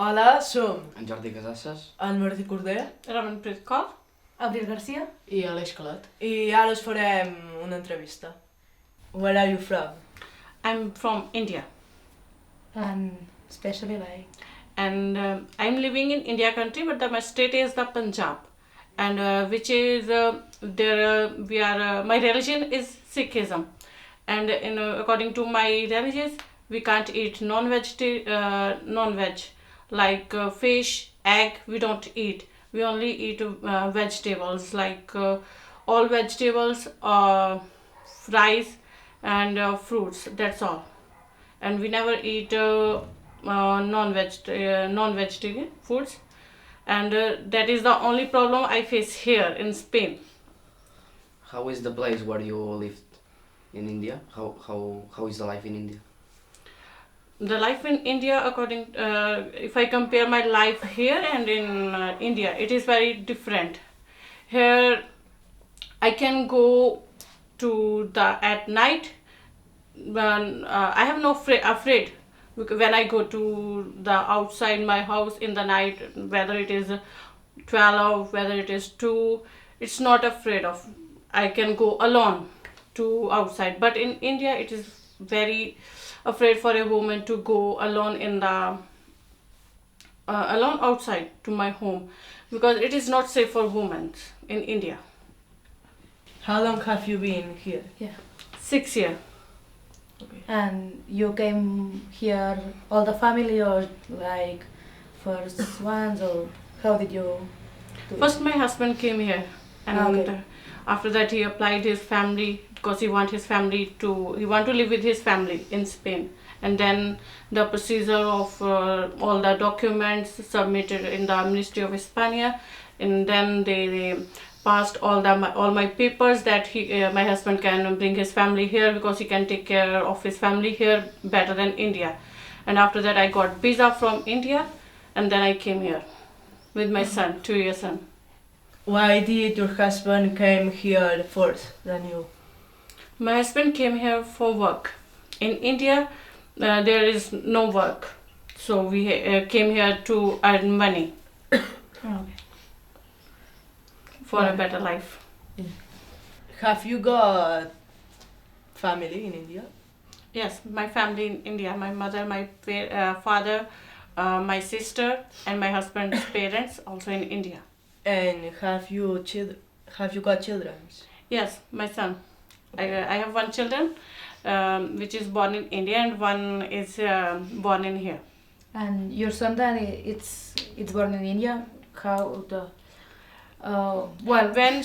Hola, som En Jordi Casasses, en Martí Corder Ramanpreet call. Abril Garcia. I Aleix Calet. i ara us farem una entrevista. Where are you from? I'm from India And especially and I'm living in India country, but my state is the Punjab, and which is my religion is Sikhism, and according to my religion we can't eat non-veg like fish, egg. We don't eat. We only eat vegetables like all vegetables, rice, and fruits. That's all. And we never eat non-vegetarian foods, and that is the only problem I face here in Spain. how is the place where you lived in India? How is the life in India? The life in India, according if I compare my life here and in India, it is very different. Here I can go to the at night when I have no afraid when I go to the outside my house in the night, whether it is 12, whether it is 2, it's not afraid of. I can go alone to outside, but in India it is very afraid for a woman to go alone in the alone outside to my home, because it is not safe for women in India. How long have you been here? 6 years. And you came here all the family or like first ones, or how did you do it? First my husband came here, and Okay. after that he applied his family, because he want to live with his family in Spain. And then the procedure of all the documents submitted in the Ministry of España, and then they passed all my papers that my husband can bring his family here, because he can take care of his family here better than India. And after that I got visa from India, and then I came here with my son, 2-year son. Why did your husband came here first than you? My husband came here for work. In India, there is no work, so we came here to earn money Okay. for a better life. Have you got family in India? Yes, my family in India, my mother, my father, my sister, and my husband's parents also in India. And have you got children? Yes, my son. I have one children, which is born in India, and one is born in here. And your son then it's born in India. How the well When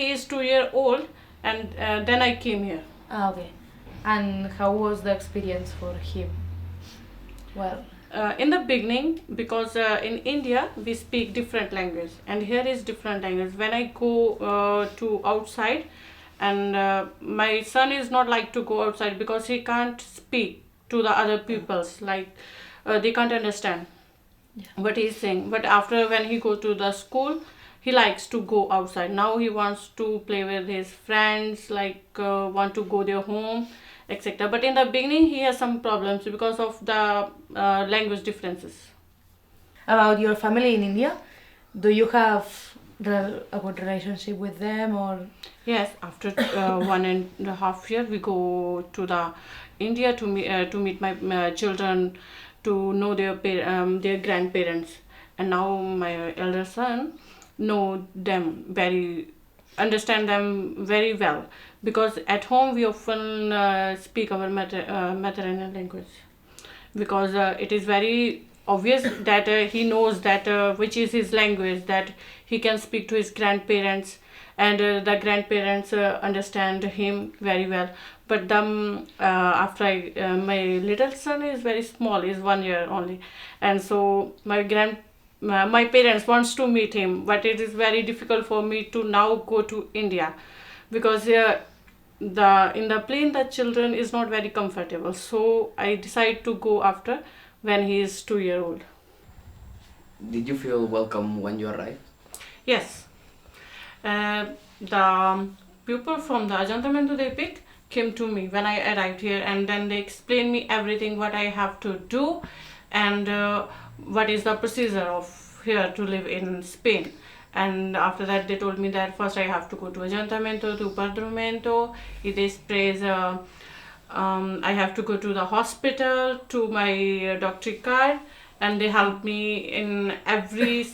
he is 2-year old, and then I came here. okay. And how was the experience for him? Well, In the beginning, because in India we speak different language, and here is different language. When I go to outside, and my son is not like to go outside, because he can't speak to the other peoples, like they can't understand what he's saying. But after when he go to the school, he likes to go outside. Now he wants to play with his friends, like want to go their home, etc. But in the beginning he has some problems because of the language differences. about your family in India, do you have a good relationship with them, or Yes, after 1.5 years we go to the India to meet my children, to know their grandparents. And now my elder son know them understand them very well, because at home we often speak our maternal language, because it is very obvious that he knows that which is his language, that he can speak to his grandparents, and the grandparents understand him very well. But after my little son is very small, is 1 year only, and so my parents wants to meet him, but it is very difficult for me to now go to India, because in the plane the children is not very comfortable. So I decide to go after when he is 2-year old. Did you feel welcome when you arrived? Yes. The people from the Ajanta Deepik came to me when I arrived here, and then they explained me everything what I have to do, and what is the procedure of here to live in Spain. And after that they told me that first I have to go to Ayuntamiento, to Parlamento, y después I have to go to the hospital, to my doctor card, and they help me in every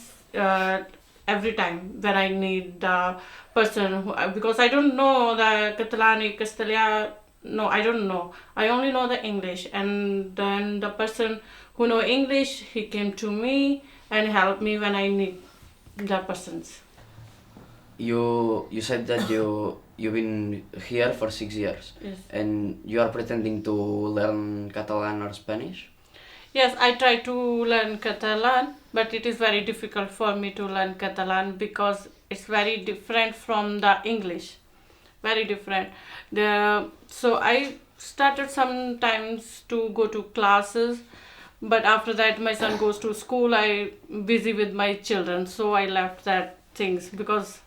time when I need the person who, because I don't know the Catalan, Castellano, no, I don't know. I only know the English, and then the person who know English, he came to me and helped me when I need the persons. You said that you've been here for 6 years. Yes. And you are pretending to learn Catalan or Spanish? Yes, I try to learn Catalan, but it is very difficult for me to learn Catalan because it's very different from the English. Very different. So I started sometimes to go to classes, but after that my son goes to school, I busy with my children, so I left that things because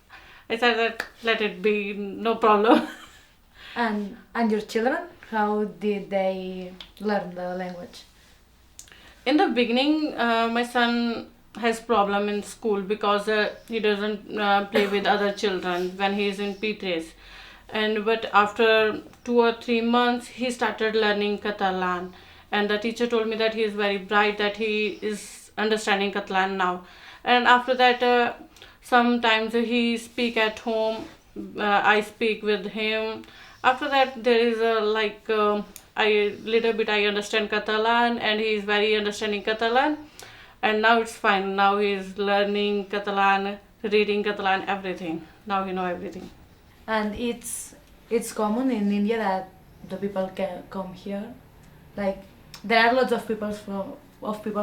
I said that let it be, no problem. And your children, how did they learn the language? In the beginning, my son has problem in school because he doesn't play with other children when he is in P3s. But after 2 or 3 months, he started learning Catalan. And the teacher told me that he is very bright, that he is understanding Catalan now. And after that, sometimes he speak at home, I speak with him. After that, there is I understand Catalan, and he is very understanding Catalan. And now it's fine. Now he is learning Catalan, reading Catalan, everything. Now he know everything. And it's common in India that the people can come here. Like there are lots of people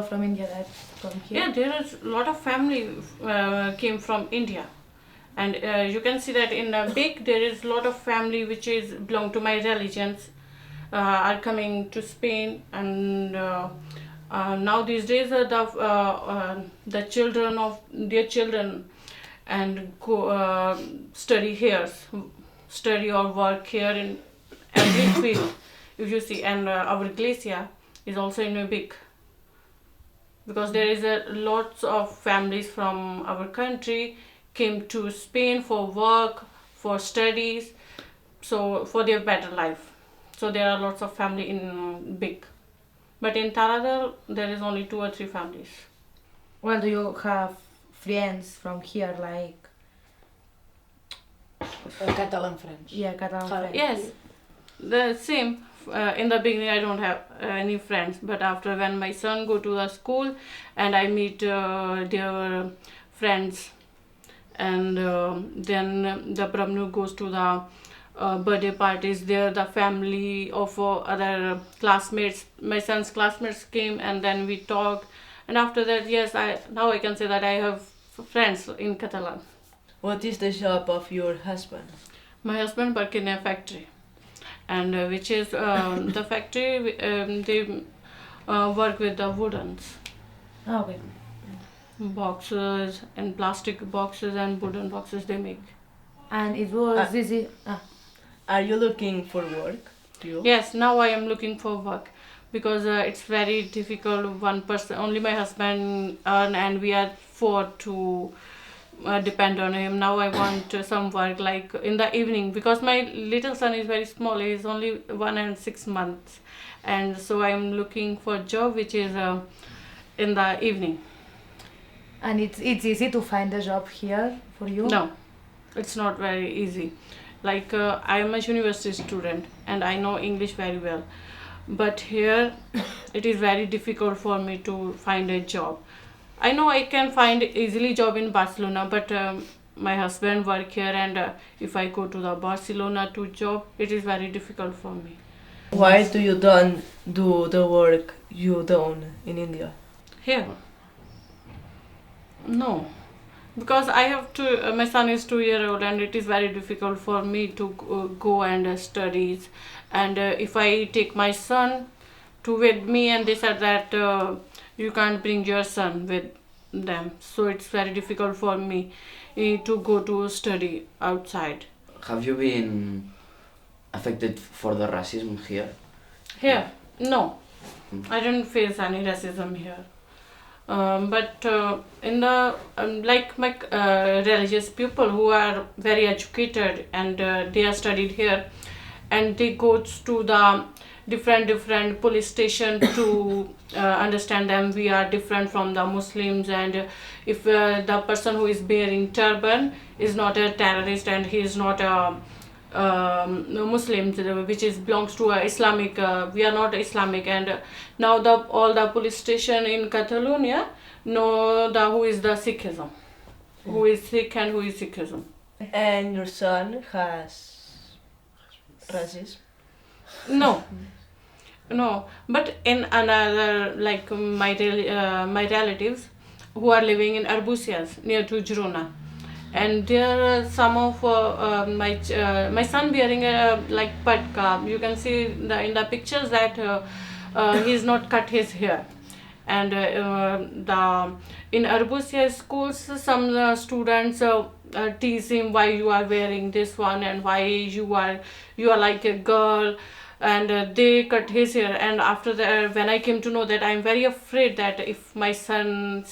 from India that come here. Yeah, there is a lot of family came from India, and you can see that in big there is a lot of family which is belong to my religions are coming to Spain, and now these days the children of their children and go study here, study or work here in every field. If you see, and our iglesia is also in a big, because there is lots of families from our country came to Spain for work, for studies, so for their better life. So there are lots of family in big, but in Taradell there is only 2 or 3 families. Well, do you have friends from here, like Catalan friends? yeah, Catalan friends? Yes, the same. In the beginning I don't have any friends, but after when my son go to the school and I meet their friends, and then the Brahmanu goes to the birthday parties there, the family of other classmates, my son's classmates came, and then we talked, and after that, yes, now I can say that I have friends in Catalan. What is the job of your husband? My husband work in a factory, and which is the factory, they work with the woodens. Oh, okay. Boxes and plastic boxes and wooden boxes they make. And it was easy. Are you looking for work? Yes, now I am looking for work because it's very difficult. One person, only my husband earn, and we are 4 to depend on him. Now I want some work like in the evening, because my little son is very small. He is only 1 and 6 months, and so I am looking for a job which is in the evening. And it's easy to find a job here for you? No, it's not very easy. Like I am a university student and I know English very well, but here it is very difficult for me to find a job. I know I can find easily job in Barcelona, but my husband work here, and if I go to the Barcelona to job, it is very difficult for me. Why do you don't do the work you done in India? Here? No, because I have to. My son is 2-year-old, and it is very difficult for me to go and studies. And if I take my son to with me, and they said that you can't bring your son with them, so it's very difficult for me to go to study outside. Have you been affected for the racism here? Here, no, I didn't face any racism here. But in the like my religious people who are very educated and they are studied here, and they go to the different police station to understand them. We are different from the Muslims, and if the person who is wearing turban is not a terrorist and he is not a Muslim, which is belongs to a Islamic. We are not Islamic, and now all the police station in Catalonia know who is the Sikhism, who is Sikh and who is Sikhism. And your son has racism? No, but in another, like my relatives who are living in Arbusias near to Girona, and there are some of my son wearing a like patka. You can see in the pictures that he's not cut his hair, and in Arbusia schools some students tease him why you are wearing this one and why you are like a girl, and they cut his hair. And after that, when I came to know that, I'm very afraid that if my son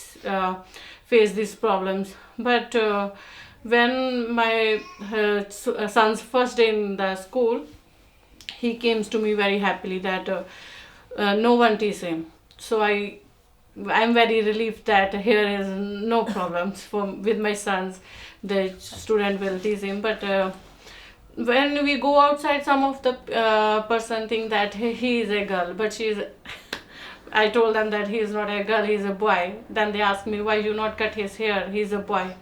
face these problems. But when my son's first day in the school, he came to me very happily that no one tease him. So I'm very relieved that here is no problems with my sons. The student will tease him, but when we go outside, some of the person think that he is a girl, but I told them that he is not a girl, he is a boy. Then they ask me, why you not cut his hair, he is a boy.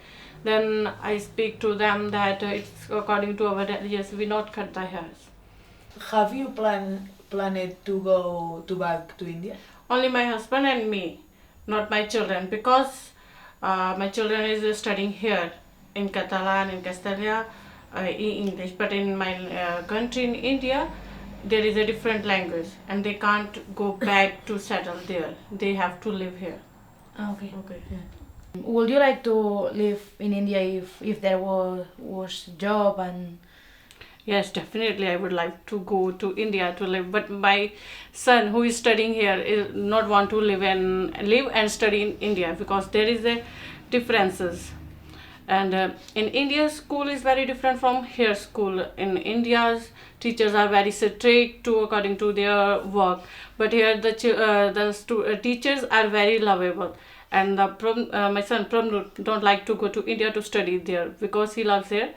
Then I speak to them that it's according to our religious, we not cut the hairs. Have you planned to go back to India? Only my husband and me, not my children, because my children is studying here in Catalan, in Castellia, English. But in my country, in India, there is a different language, and they can't go back to settle there. They have to live here. Okay. Yeah. Would you like to live in India if there was job and? Yes, definitely. I would like to go to India to live, but my son, who is studying here, is not want to live and study in India, because there is a differences. And in India, school is very different from here school. In India's teachers are very strict according to their work, but here the teachers are very lovable. And my son don't like to go to India to study there, because he loves here,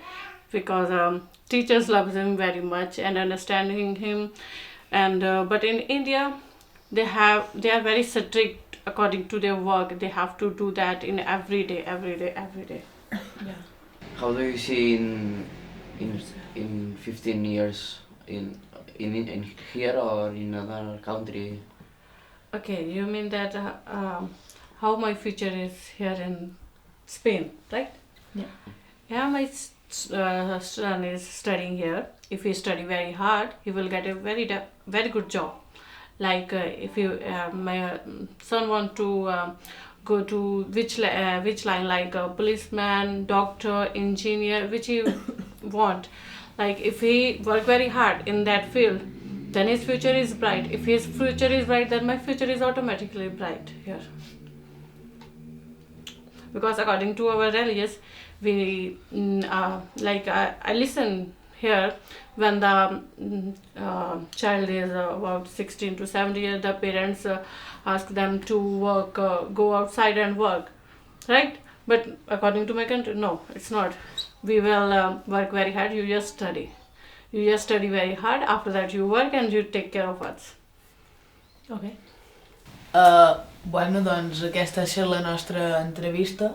because teachers love him very much and understanding him. And but in India, they are very strict according to their work. They have to do that in every day. Yeah. How do you see in 15 years in here or in another country? Okay, you mean that how my future is here in Spain, right? Yeah. Yeah, my son is studying here. If he study very hard, he will get a very good job. Like if my son want to go to which line, like a policeman, doctor, engineer, which he want. Like if he work very hard in that field, then his future is bright. If his future is bright, then my future is automatically bright here. Because according to our religious, we I listen here when the child is about 16 to 17 years, the parents ask them to work, go outside and work, right? But according to my country, no, it's not. We will work very hard. You just study very hard. After that you work and you take care of us. Okay. Bueno, doncs aquesta ha estat la nostra entrevista.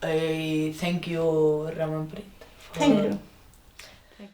I thank you, Ramanpreet. Thank you.